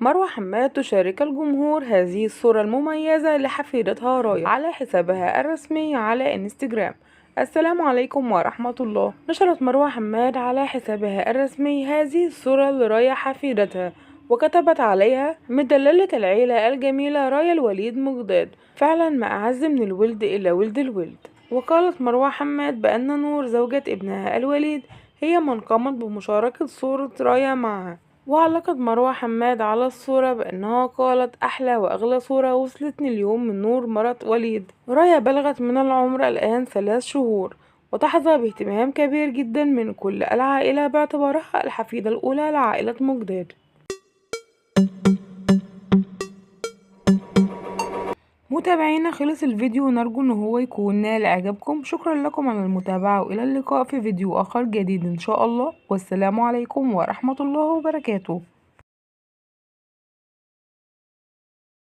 مروة حماد تشارك الجمهور هذه الصورة المميزة لحفيدتها رايا على حسابها الرسمي على انستجرام. السلام عليكم ورحمة الله. نشرت مروة حماد على حسابها الرسمي هذه الصورة لرايا حفيدتها، وكتبت عليها: مدللة العيلة الجميلة رايا الوليد مجداد، فعلا ما أعز من الولد إلا ولد الولد. وقالت مروة حماد بأن نور زوجة ابنها الوليد هي من قامت بمشاركة صورة رايا معها. وعلقت مروة حماد على الصورة بأنها قالت: أحلى وأغلى صورة وصلتني اليوم من نور مرت وليد. رايا بلغت من العمر الآن 3 شهور، وتحظى باهتمام كبير جدا من كل العائلة باعتبارها الحفيدة الأولى لعائلة مجداد. متابعينا، خلص الفيديو ونرجو ان هو يكون نال اعجابكم. شكرا لكم على المتابعة، والى اللقاء في فيديو اخر جديد ان شاء الله، والسلام عليكم ورحمة الله وبركاته.